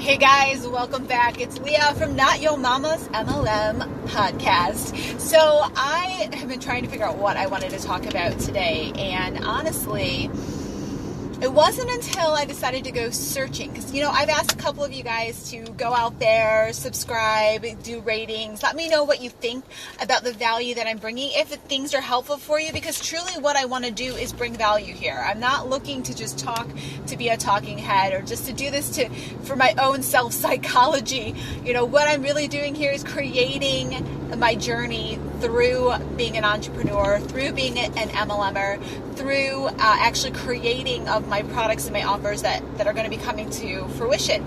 Hey guys, welcome back. It's Leah from Not Yo Mama's MLM podcast. So I have been trying to figure out what I wanted to talk about today, and honestly, it wasn't until I decided to go searching, because, I've asked a couple of you guys to go out there, subscribe, do ratings, let me know what you think about the value that I'm bringing, if things are helpful for you, because truly what I want to do is bring value here. I'm not looking to just talk to be a talking head or just to do this for my own self-psychology. What I'm really doing here is creating my journey through being an entrepreneur, through being an MLMer, through actually creating of my products and my offers that are going to be coming to fruition.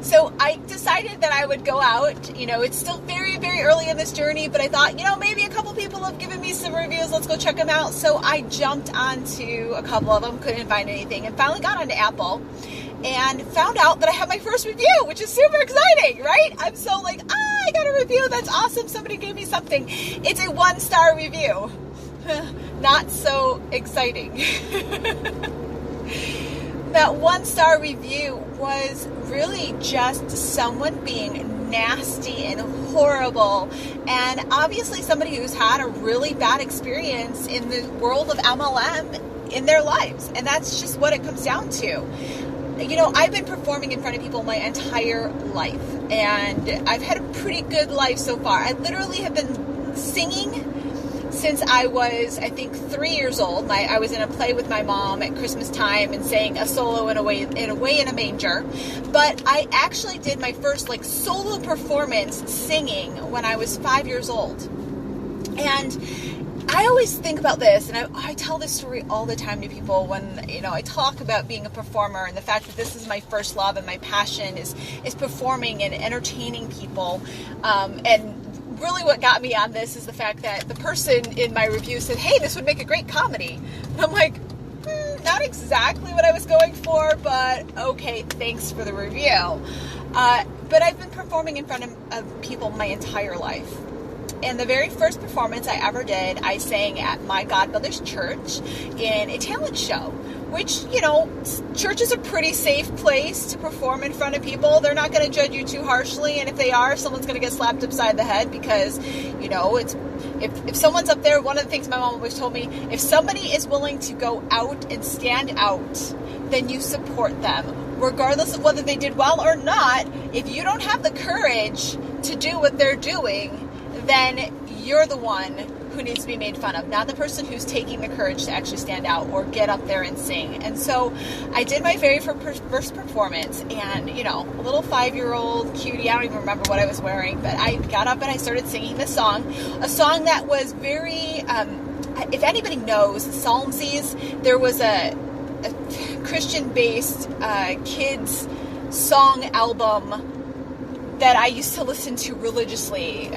So I decided that I would go out. It's still very, very early in this journey, but I thought, maybe a couple people have given me some reviews. Let's go check them out. So I jumped onto a couple of them, couldn't find anything, and finally got onto Apple and found out that I have my first review, which is super exciting, right? I'm so like, I got a review. That's awesome. Somebody gave me something. It's a 1-star review. Not so exciting. That 1-star review was really just someone being nasty and horrible, and obviously somebody who's had a really bad experience in the world of MLM in their lives, and that's just what it comes down to. I've been performing in front of people my entire life, and I've had a pretty good life so far. I literally have been singing since I was, I think, 3 years old. I was in a play with my mom at Christmas time and sang a solo in a way in a manger. But I actually did my first solo performance singing when I was 5 years old. And I always think about this, and I tell this story all the time to people when, I talk about being a performer and the fact that this is my first love and my passion is performing and entertaining people. And really what got me on this is the fact that the person in my review said, hey, this would make a great comedy. And I'm like, not exactly what I was going for, but okay, thanks for the review. But I've been performing in front of people my entire life. And the very first performance I ever did, I sang at my godmother's church in a talent show, which, church is a pretty safe place to perform in front of people. They're not going to judge you too harshly, and if they are, someone's going to get slapped upside the head because, it's if someone's up there, one of the things my mom always told me, if somebody is willing to go out and stand out, then you support them. Regardless of whether they did well or not, if you don't have the courage to do what they're doing, then you're the one who needs to be made fun of, not the person who's taking the courage to actually stand out or get up there and sing. And so I did my very first performance, and, a little 5-year-old cutie, I don't even remember what I was wearing, but I got up and I started singing this song, a song that was very, if anybody knows Psalmsies, there was a Christian-based kids song album that I used to listen to religiously.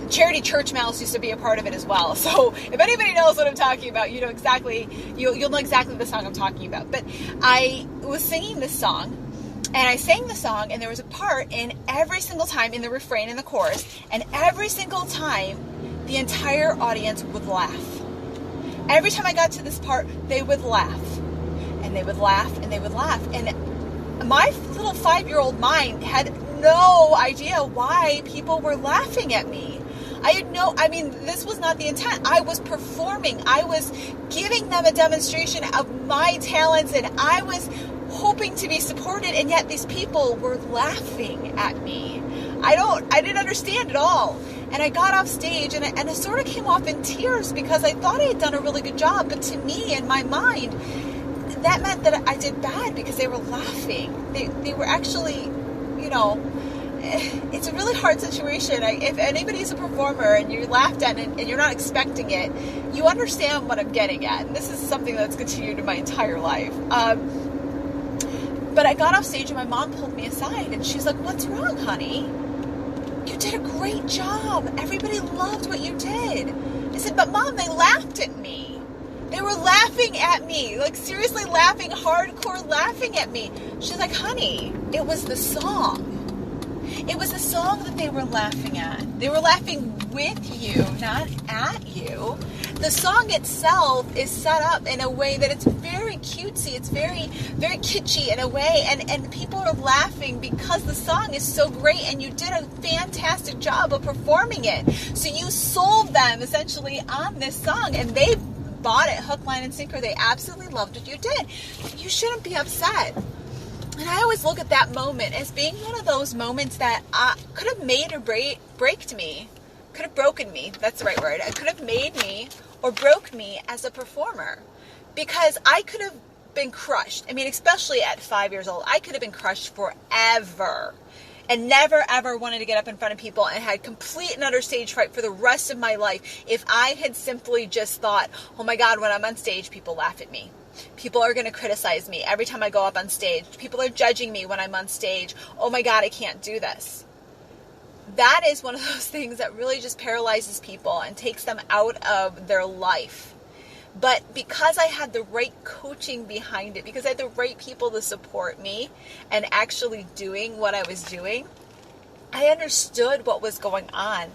Charity Church Mouse used to be a part of it as well. So if anybody knows what I'm talking about, you'll know exactly the song I'm talking about. But I was singing this song, and I sang the song, and there was a part in every single time in the refrain and the chorus, and every single time the entire audience would laugh. Every time I got to this part, they would laugh, and they would laugh, and they would laugh. And my little 5-year-old mind had no idea why people were laughing at me. This was not the intent. I was performing. I was giving them a demonstration of my talents, and I was hoping to be supported, and yet these people were laughing at me. I didn't understand at all. And I got off stage, and I sort of came off in tears because I thought I had done a really good job, but to me, in my mind, that meant that I did bad because they were laughing. They were actually, it's a really hard situation. If anybody's a performer and you laughed at it and you're not expecting it, you understand what I'm getting at. And this is something that's continued in my entire life. But I got off stage and my mom pulled me aside and she's like, what's wrong, honey? You did a great job. Everybody loved what you did. I said, but Mom, they laughed at me. They were laughing at me, seriously laughing, hardcore laughing at me. She's like, honey, it was the song. It was a song that they were laughing at. They were laughing with you, not at you. The song itself is set up in a way that it's very cutesy. It's very, very kitschy in a way. And people are laughing because the song is so great and you did a fantastic job of performing it. So you sold them essentially on this song and they bought it hook, line, and sinker. They absolutely loved what you did. You shouldn't be upset. And I always look at that moment as being one of those moments that could have made or broken me. Could have broken me. That's the right word. It could have made me or broke me as a performer. Because I could have been crushed. I mean, especially at 5 years old, I could have been crushed forever. And never, ever wanted to get up in front of people and had complete and utter stage fright for the rest of my life if I had simply just thought, oh my God, when I'm on stage, people laugh at me. People are going to criticize me every time I go up on stage. People are judging me when I'm on stage. Oh my God, I can't do this. That is one of those things that really just paralyzes people and takes them out of their life. But because I had the right coaching behind it, because I had the right people to support me and actually doing what I was doing, I understood what was going on.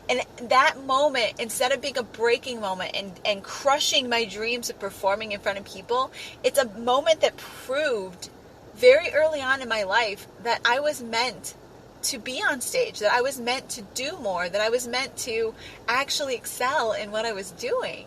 And that moment, instead of being a breaking moment and crushing my dreams of performing in front of people, it's a moment that proved very early on in my life that I was meant to be on stage, that I was meant to do more, that I was meant to actually excel in what I was doing.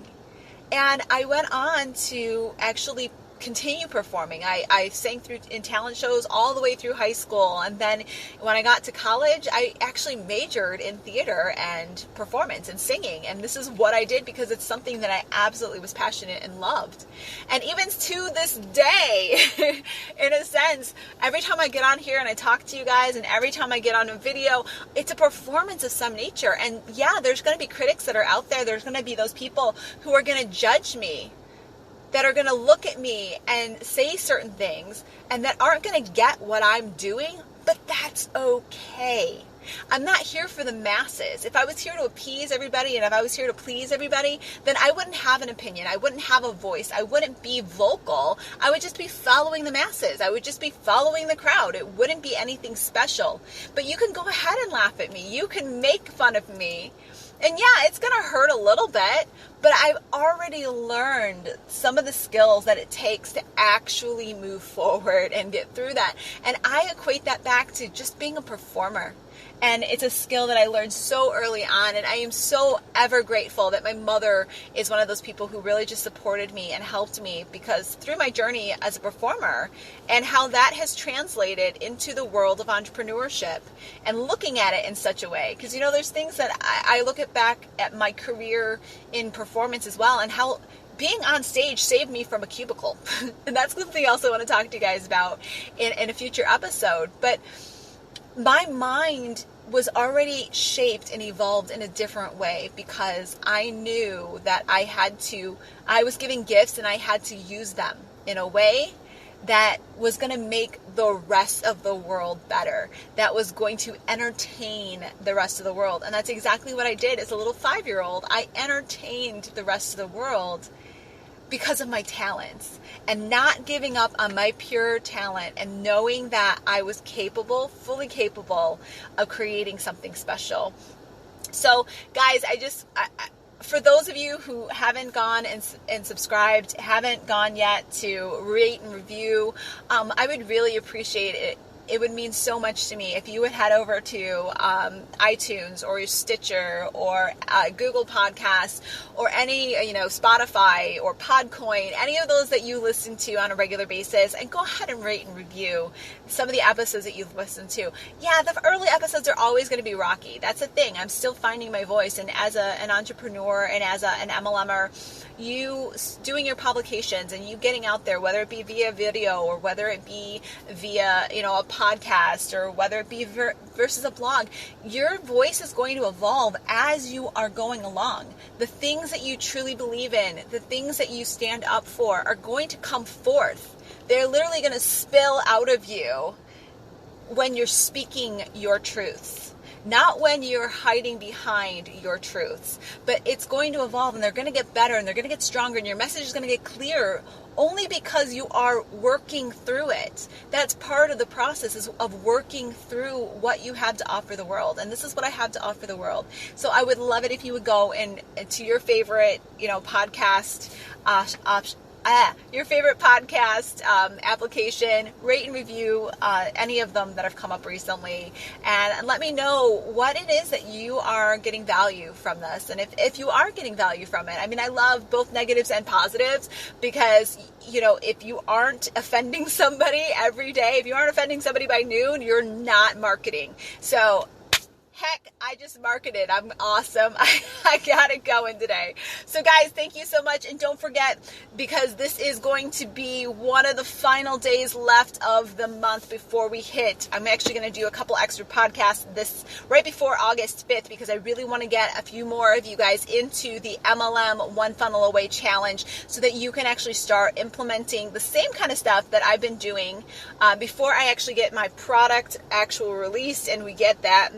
And I went on to actually continue performing. I sang in talent shows all the way through high school. And then when I got to college, I actually majored in theater and performance and singing. And this is what I did because it's something that I absolutely was passionate and loved. And even to this day, in a sense, every time I get on here and I talk to you guys and every time I get on a video, it's a performance of some nature. And yeah, there's going to be critics that are out there. There's going to be those people who are going to judge me, that are going to look at me and say certain things and that aren't going to get what I'm doing, but that's okay. I'm not here for the masses. If I was here to appease everybody and if I was here to please everybody, then I wouldn't have an opinion. I wouldn't have a voice. I wouldn't be vocal. I would just be following the masses. I would just be following the crowd. It wouldn't be anything special. But you can go ahead and laugh at me. You can make fun of me. And yeah, it's going to hurt a little bit, but I've already learned some of the skills that it takes to actually move forward and get through that. And I equate that back to just being a performer. And it's a skill that I learned so early on. And I am so ever grateful that my mother is one of those people who really just supported me and helped me because through my journey as a performer and how that has translated into the world of entrepreneurship and looking at it in such a way. Because, you know, there's things that I look at back at my career in performance as well and how being on stage saved me from a cubicle. And that's something else I want to talk to you guys about in a future episode. But my mind was already shaped and evolved in a different way because I knew that I was given gifts and I had to use them in a way that was going to make the rest of the world better, that was going to entertain the rest of the world. And that's exactly what I did as a little 5-year-old. I entertained the rest of the world because of my talents and not giving up on my pure talent and knowing that I was capable, fully capable of creating something special. So guys, for those of you who haven't gone and subscribed, haven't gone yet to rate and review, I would really appreciate it. It would mean so much to me if you would head over to iTunes or Stitcher or Google Podcasts or any, Spotify or Podcoin, any of those that you listen to on a regular basis, and go ahead and rate and review some of the episodes that you've listened to. Yeah, the early episodes are always going to be rocky. That's the thing. I'm still finding my voice, and as an entrepreneur and as an MLMer, you doing your publications and you getting out there, whether it be via video or whether it be via, a podcast or whether it be versus a blog, your voice is going to evolve as you are going along. The things that you truly believe in, the things that you stand up for are going to come forth. They're literally going to spill out of you when you're speaking your truths. not when you're hiding behind your truths, but it's going to evolve, and they're going to get better, and they're going to get stronger, and your message is going to get clearer only because you are working through it. That's part of the process of working through what you have to offer the world. And this is what I have to offer the world. So I would love it if you would go and to your favorite, podcast your favorite podcast application, rate and review any of them that have come up recently, and let me know what it is that you are getting value from this. And if you are getting value from it, I love both negatives and positives, because if you aren't offending somebody every day, if you aren't offending somebody by noon, you're not marketing. So heck, I just marketed. I'm awesome. I got it going today. So guys, thank you so much. And don't forget, because this is going to be one of the final days left of the month before we hit, I'm actually going to do a couple extra podcasts right before August 5th, because I really want to get a few more of you guys into the MLM One Funnel Away Challenge, so that you can actually start implementing the same kind of stuff that I've been doing before I actually get my product actual released and we get that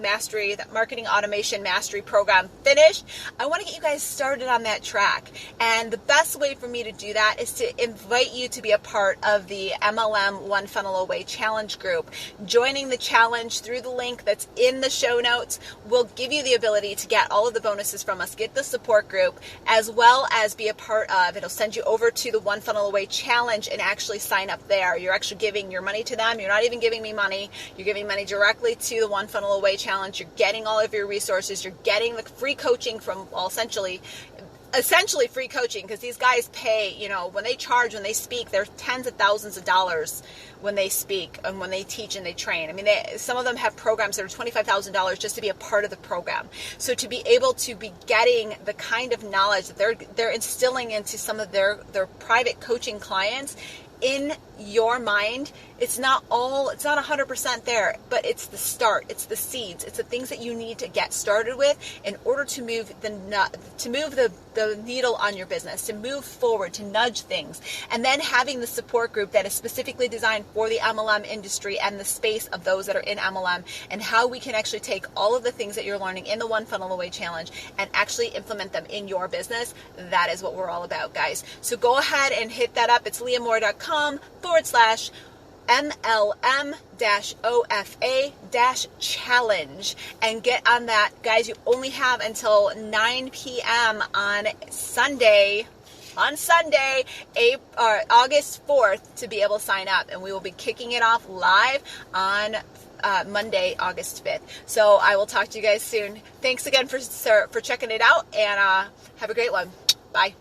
that marketing automation mastery program finished. I want to get you guys started on that track. And the best way for me to do that is to invite you to be a part of the MLM One Funnel Away Challenge group. Joining the challenge through the link that's in the show notes will give you the ability to get all of the bonuses from us, get the support group, as well as be a part of, it'll send you over to the One Funnel Away Challenge and actually sign up there. You're actually giving your money to them. You're not even giving me money. You're giving money directly to the One Funnel Away Challenge. You're getting all of your resources. You're getting the free coaching from, essentially free coaching, because these guys pay, when they speak, they're tens of thousands of dollars when they speak and when they teach and they train. Some of them have programs that are $25,000 just to be a part of the program. So to be able to be getting the kind of knowledge that they're instilling into some of their private coaching clients in your mind, it's not 100% there, but it's the start, it's the seeds, it's the things that you need to get started with in order to move the needle on your business, to move forward, to nudge things. And then having the support group that is specifically designed for the MLM industry and the space of those that are in MLM, and how we can actually take all of the things that you're learning in the One Funnel Away Challenge and actually implement them in your business. That is what we're all about, guys. So go ahead and hit that up. It's leahmoore.com/MLM-OFA-challenge and get on that. Guys, you only have until 9 p.m. on Sunday, August 4th, to be able to sign up. And we will be kicking it off live on Monday, August 5th. So I will talk to you guys soon. Thanks again for checking it out, and have a great one. Bye.